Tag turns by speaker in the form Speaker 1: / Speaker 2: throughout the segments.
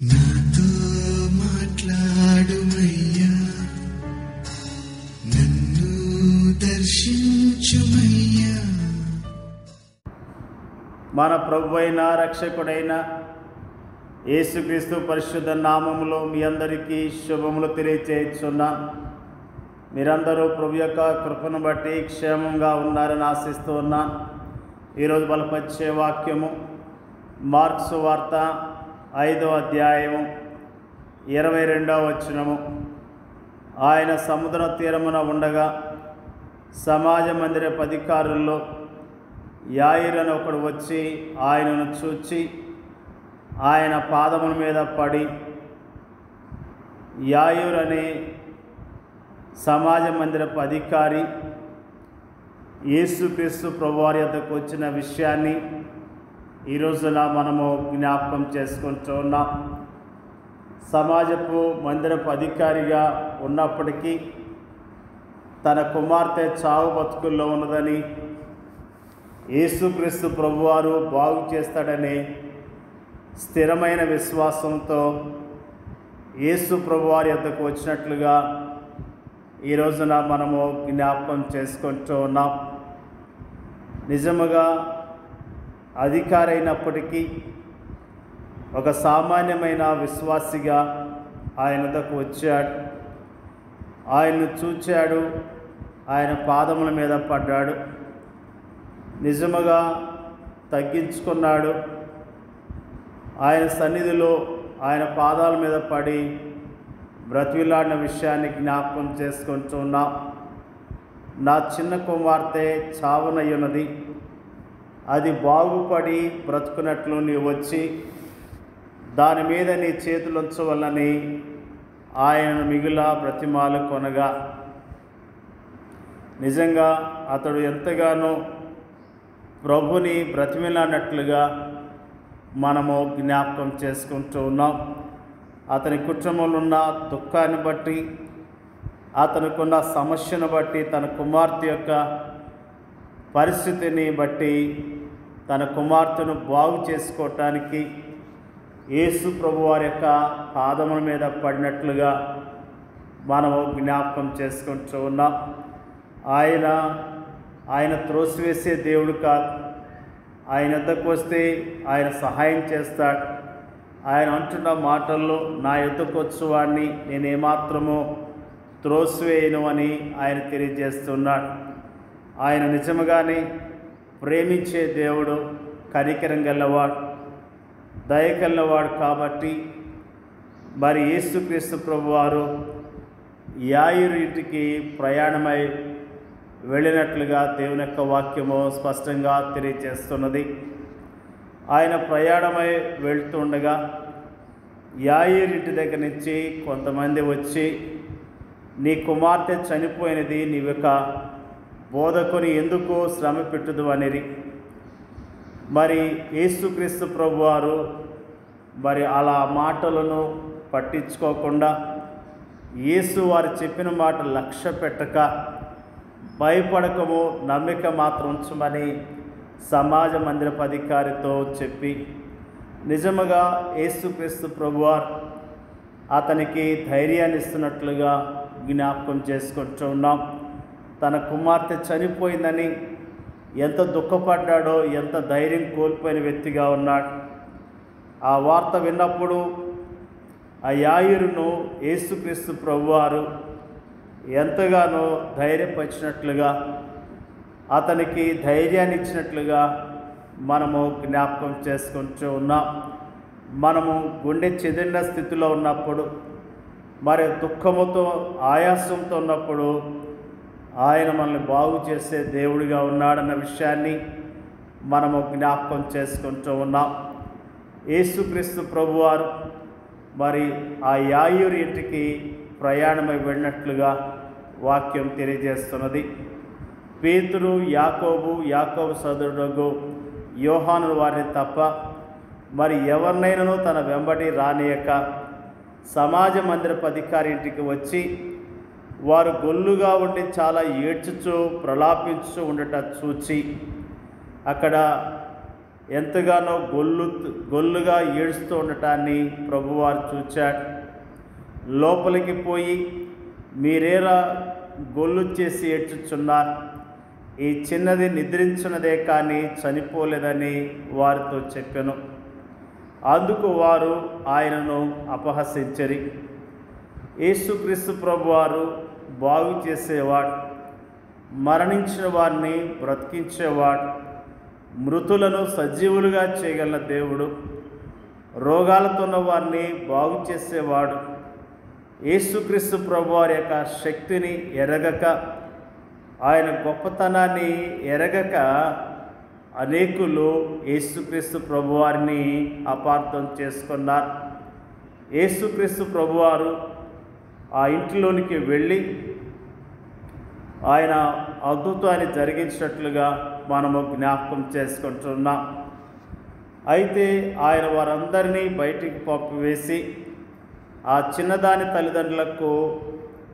Speaker 1: నాతో మాట్లాడుమయ్యా, నన్ను దర్శించుమయ్యా.
Speaker 2: మన ప్రభువైన రక్షకుడైన యేసుక్రీస్తు పరిశుద్ధ నామములో మీ అందరికీ శుభములు తెలియచేస్తున్నాను. మీరందరూ ప్రభు యొక్క కృపను బట్టి క్షేమంగా ఉన్నారని ఆశిస్తూ ఉన్నాను. ఈరోజు బలపరిచే వాక్యము మార్క్సు వార్త 5వ అధ్యాయము 22వ వచనము. ఆయన సముద్ర తీరమున ఉండగా సమాజ మందిరపు అధికారుల్లో యాయిరను ఒకడు వచ్చి ఆయనను చూచి ఆయన పాదముల మీద పడి, యాయిరు అనే సమాజ మందిరపు అధికారి యేసుక్రీస్తు ప్రభువారి వద్దకు వచ్చిన విషయాన్ని ఈ రోజున మనము జ్ఞాపకం చేసుకుంటూ ఉన్నాం. సమాజపు మందిరపు అధికారిగా ఉన్నప్పటికీ తన కుమార్తె చావు బతుకుల్లో ఉన్నదని, యేసుక్రీస్తు ప్రభువారు బాగు చేస్తాడనే స్థిరమైన విశ్వాసంతో యేసు ప్రభువారి వద్దకు వచ్చినట్లుగా ఈ రోజున మనము జ్ఞాపకం చేసుకుంటూ ఉన్నాం. నిజముగా అధికారి అయినప్పటికీ ఒక సామాన్యమైన విశ్వాసిగా ఆయన వద్దకు వచ్చాడు. ఆయన్ను చూచాడు, ఆయన పాదముల మీద పడ్డాడు, నిజముగా తగ్గించుకున్నాడు. ఆయన సన్నిధిలో ఆయన పాదాల మీద పడి బ్రతిలాడిన విషయాన్ని జ్ఞాపకం చేసుకుంటున్నాం. నా చిన్న కుమార్తె చావనయ్యున్నది, అది బాగుపడి బ్రతుకున్నట్లు నీవు వచ్చి దాని మీద నీ చేతులు ఉంచవలని ఆయనను మిగుల బ్రతిమాలు కొనగా, నిజంగా అతడు ఎంతగానో ప్రభుని బ్రతిమిలాడినట్లుగా మనము జ్ఞాపకం చేసుకుంటూ ఉన్నాం. అతని కుటుంబంలో ఉన్న దుఃఖాన్ని బట్టి, అతనుకున్న సమస్యను బట్టి, తన కుమార్తె యొక్క పరిస్థితిని బట్టి తన కుమార్తెను బాగు చేసుకోవటానికి యేసు ప్రభువారి యొక్క పాదముల మీద పడినట్లుగా మనము జ్ఞాపకం చేసుకుంటూ ఉన్నాం. ఆయన త్రోసివేసే దేవుడు కాదు. ఆయన వద్దకు వస్తే ఆయన సహాయం చేస్తాడు. ఆయన అంటున్న మాటల్లో, నా యొద్దకు వచ్చేవాడిని నేనేమాత్రమో త్రోసివేయను అని ఆయన తెలియజేస్తున్నాడు. ఆయన నిజముగానే ప్రేమించే దేవుడు, కనికరం గలవాడు, దయ గలవాడు. కాబట్టి మరి యేసుక్రీస్తు ప్రభువారు యాయిరు ఇంటికి ప్రయాణమై వెళ్ళినట్లుగా దేవుని యొక్క వాక్యము స్పష్టంగా తెలియజేస్తున్నది. ఆయన ప్రయాణమై వెళ్తుండగా యాయిరు ఇంటి దగ్గర నుంచి కొంతమంది వచ్చి, నీ కుమార్తె చనిపోయినది, నీవొక బోధకుని ఎందుకు శ్రమ పెట్టుదు అనేది. మరి యేసుక్రీస్తు ప్రభువారు మరి అలా మాటలను పట్టించుకోకుండా, యేసు వారు చెప్పిన మాట లక్ష్య పెట్టక, భయపడకము, నమ్మిక మాత్రం ఉంచమని సమాజ మందిరపు అధికారితో చెప్పి, నిజముగా యేసుక్రీస్తు ప్రభువారు అతనికి ధైర్యాన్ని ఇస్తున్నట్లుగా జ్ఞాపకం చేసుకుంటూ ఉన్నాం. తన కుమార్తె చనిపోయిందని ఎంత దుఃఖపడ్డాడో, ఎంత ధైర్యం కోల్పోయిన వ్యక్తిగా ఉన్నాడు. ఆ వార్త విన్నప్పుడు ఆ యాయిరును యేసుక్రీస్తు ప్రభువారు ఎంతగానో ధైర్యపరిచినట్లుగా, అతనికి ధైర్యాన్ని ఇచ్చినట్లుగా మనము జ్ఞాపకం చేసుకుంటూ ఉన్నాం. మనము గుండె చెదిరిన స్థితిలో ఉన్నప్పుడు, మరి దుఃఖముతో ఆయాసంతో ఉన్నప్పుడు ఆయన మనల్ని బాగు చేసే దేవుడిగా ఉన్నాడన్న విషయాన్ని మనము జ్ఞాపకం చేసుకుంటూ ఉన్నాం. యేసుక్రీస్తు ప్రభువారు మరి ఆ యాయిరు ఇంటికి ప్రయాణమై వెళ్ళినట్లుగా వాక్యం తెలియజేస్తున్నది. పేతురు, యాకోబు సోదరుడు యోహాను వారిని తప్ప మరి ఎవరినైనాను తన వెంబడి రానియక సమాజ మందిరపు అధికారి ఇంటికి వచ్చి వారు గొల్లుగా ఉండి చాలా ఏడ్చుచూ ప్రలాపించు ఉండట చూచి అక్కడ ఎంతగానో గొల్లుగా ఏడుస్తూ ఉండటాన్ని ప్రభువారు చూచాడు. లోపలికి పోయి మీరేరా గొల్లు చేసి ఏడ్చుచున్నారు, ఈ చిన్నది నిద్రించున్నదే కానీ చనిపోలేదని వారితో చెప్పెను. అందుకు వారు ఆయనను అపహసించరి. యేసుక్రీస్తు ప్రభువారు బాగు చేసేవాడు, మరణించిన వారిని బ్రతికించేవాడు, మృతులను సజీవులుగా చేయగల దేవుడు, రోగాలతో ఉన్న వారిని బాగు చేసేవాడు. యేసుక్రీస్తు ప్రభువారి యొక్క శక్తిని ఎరగక, ఆయన గొప్పతనాన్ని ఎరగక అనేకులు యేసుక్రీస్తు ప్రభువారిని అపార్థం చేసుకున్నారు. యేసుక్రీస్తు ప్రభువారు ఆ ఇంటిలోనికి వెళ్ళి ఆయన అద్భుతాన్ని జరిగించినట్లుగా మనము జ్ఞాపకం చేసుకుంటున్నాం. అయితే ఆయన వారందరినీ బయటికి పంపివేసి ఆ చిన్నదాని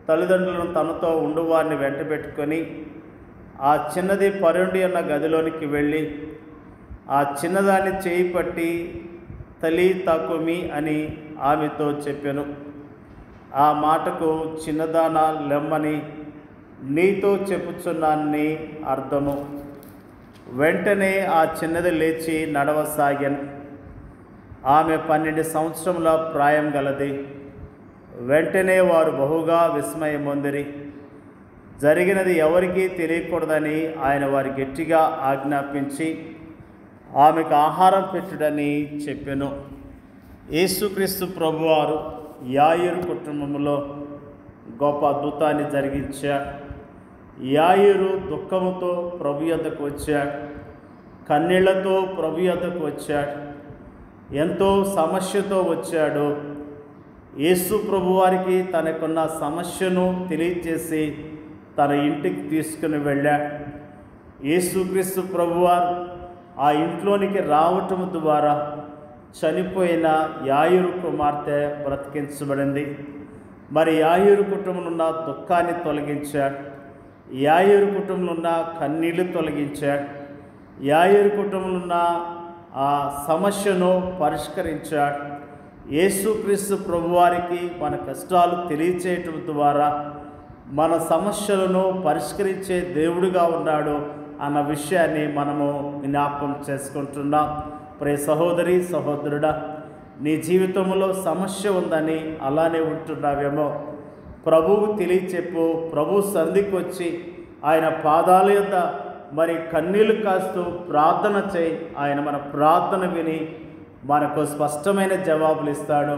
Speaker 2: తల్లిదండ్రులను తనతో ఉండువారిని వెంట పెట్టుకొని ఆ చిన్నది పరుండి ఉన్న గదిలోనికి వెళ్ళి ఆ చిన్నదాన్ని చేయి పట్టి తలి తకుమి అని ఆమెతో చెప్పెను. ఆ మాటకు చిన్నదానా లెమ్మని నీతో చెప్పుచున్నానని అర్థము. వెంటనే ఆ చిన్నది లేచి నడవసాగాను. ఆమె 12 సంవత్సరముల ప్రాయం గలది. వెంటనే వారు బహుగా విస్మయమొందిరి. జరిగినది ఎవరికీ తెలియకూడదని ఆయన వారి గట్టిగా ఆజ్ఞాపించి ఆమెకు ఆహారం పెట్టుడని చెప్పెను. యేసుక్రీస్తు ప్రభువారు యాయిరు కుటుంబంలో గొప్ప అద్భుతాన్ని జరిగించాడు. యాయిరు దుఃఖముతో ప్రభు యొద్దకు వచ్చాడు, కన్నీళ్లతో ప్రభు యొద్దకు వచ్చాడు, ఎంతో సమస్యతో వచ్చాడు. యేసు ప్రభువారికి తనకున్న సమస్యను తెలియచేసి తన ఇంటికి తీసుకుని వెళ్ళాడు. యేసుక్రీస్తు ప్రభువారు ఆ ఇంట్లోనికి రావటం ద్వారా చనిపోయిన యాయిరు కుమార్తె బ్రతికించబడింది. మరి యాయిరు కుటుంబంలో ఉన్న దుఃఖాన్ని తొలగించాడు, యాయిరు కుటుంబంలో ఉన్న కన్నీళ్లు తొలగించాడు, యాయిరు కుటుంబంలో ఉన్న ఆ సమస్యను పరిష్కరించాడు. యేసుక్రీస్తు ప్రభువారికి మన కష్టాలు తెలియచేయటం ద్వారా మన సమస్యలను పరిష్కరించే దేవుడిగా ఉన్నాడు అన్న విషయాన్ని మనము జ్ఞాపకం చేసుకుంటున్నాం. ప్రియ సహోదరి సహోదరుడా, నీ జీవితంలో సమస్య ఉందని అలానే ఉంటున్నావేమో, ప్రభువు తెలియచెప్పు. ప్రభు సంధికి వచ్చి ఆయన పాదాల యొద్ద మరి కన్నీళ్లు కాస్తూ ప్రార్థన చేయి. ఆయన మన ప్రార్థన విని మనకు స్పష్టమైన జవాబులు ఇస్తాడు.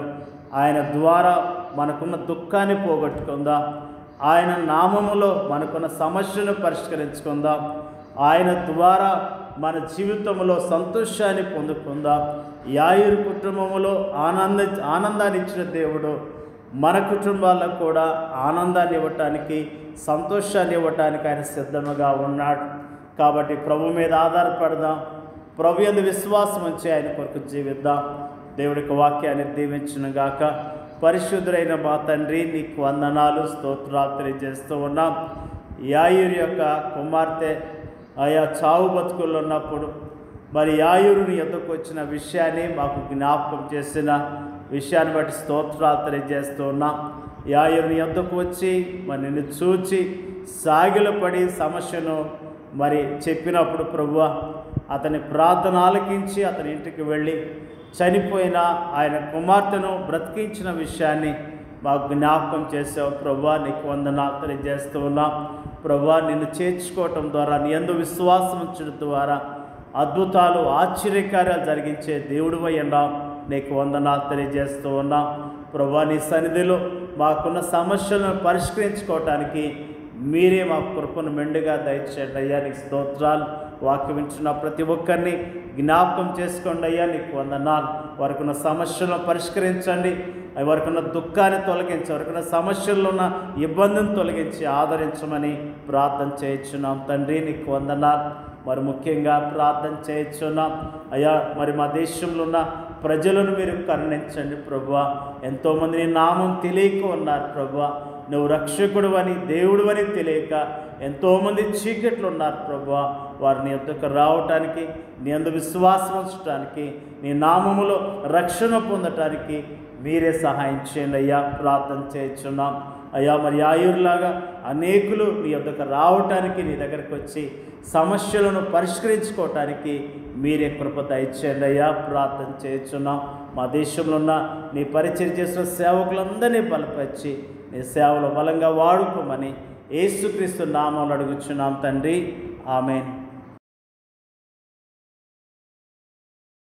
Speaker 2: ఆయన ద్వారా మనకున్న దుఃఖాన్ని పోగొట్టుకుందాం. ఆయన నామములో మనకున్న సమస్యను పరిష్కరించుకుందాం. ఆయన ద్వారా మన జీవితంలో సంతోషాన్ని పొందుకుందాం. యాయిరు కుటుంబములో ఆనందాన్ని ఇచ్చిన దేవుడు మన కుటుంబాలకు కూడా ఆనందాన్ని ఇవ్వటానికి, సంతోషాన్ని ఇవ్వటానికి ఆయన సిద్ధముగా ఉన్నాడు. కాబట్టి ప్రభు మీద ఆధారపడదాం, ప్రభు యందు విశ్వాసం ఉంచి ఆయన కొరకు జీవిద్దాం. దేవుడికి వాక్యాన్ని దీవించునుగాక. పరిశుద్ధుడైన మా తండ్రి, నీకు వందనాలు, స్తోత్రాలు తెలియజేస్తూ ఉన్నాం. యాయిరు యొక్క కుమార్తె ఆయా చావు బతుకుల్లో ఉన్నప్పుడు మరి యాయిరుని ఎదుకు వచ్చిన విషయాన్ని మాకు జ్ఞాపకం చేసిన విషయాన్ని బట్టి స్తోత్రాలు తెలియజేస్తూ ఉన్నాం. యాయిరుని ఎదుకు వచ్చి మరి నిన్ను చూచి సాగిలపడి సమస్యను మరి చెప్పినప్పుడు ప్రభువా, అతని ప్రార్థన ఆలకించి అతని ఇంటికి వెళ్ళి చనిపోయిన ఆయన కుమార్తెను బ్రతికించిన విషయాన్ని మాకు జ్ఞాపకం చేసావు. ప్రభువా, నీకు వందనాలు తెలియజేస్తూ ఉన్నాం. ప్రభువా, నిన్ను చేర్చుకోవటం ద్వారా, నీ యందు విశ్వాసం ఉంచడం ద్వారా అద్భుతాలు, ఆశ్చర్యకార్యాలు జరిగించే దేవుడివై ఉన్నాం. నీకు వందనాలు తెలియజేస్తూ ఉన్నాం. ప్రభువా, నీ సన్నిధిలో మాకున్న సమస్యలను పరిష్కరించుకోవటానికి మీరే మా కృపను మెండుగా దయచేయండి అయ్యా. నీకు స్తోత్రాలు. వాక్యం ఇచ్చిన ప్రతి ఒక్కరిని జ్ఞాపకం చేసుకోండి అయ్యా. నీకు వందనాలు. వారికి ఉన్న సమస్యలను పరిష్కరించండి, వారికి ఉన్న దుఃఖాన్ని తొలగించి, వారికి ఉన్న సమస్యల్లో ఉన్న ఇబ్బందిని తొలగించి ఆదరించమని ప్రార్థన చేయించున్నాం తండ్రి. నీకు వందనాలు. మరి ముఖ్యంగా ప్రార్థన చేయించున్నాం అయ్యా, మరి మా దేశంలో ఉన్న ప్రజలను మీరు కరుణించండి ప్రభువా. ఎంతోమంది నీ నామం తెలియక ఉన్నారు ప్రభువా. నువ్వు రక్షకుడు అని, దేవుడు అని తెలియక ఎంతోమంది చీకట్లు ఉన్నారు ప్రభువా, వారిని యొద్దకు రావటానికి, నీ యందు విశ్వాసం ఉంచడానికి, నీ నామములో రక్షణ పొందటానికి మీరే సహాయం చేయండి అయ్యా. ప్రార్థన చేయించున్నాం అయ్యా. మరి ఆయుర్లాగా అనేకులు నీ యొద్దకు రావటానికి, నీ దగ్గరకు వచ్చి సమస్యలను పరిష్కరించుకోవటానికి మీరే కృప దయచేయండి అయ్యా. ప్రార్థన చేయించున్నాం. మా దేశంలో ఉన్న నీ పరిచయం చేసిన సేవకులందరినీ బలపరిచి నీ సేవలో బలంగా వాడుకోమని యేసుక్రీస్తు నామములో అడుగుచున్నాం తండ్రి. ఆమేన్.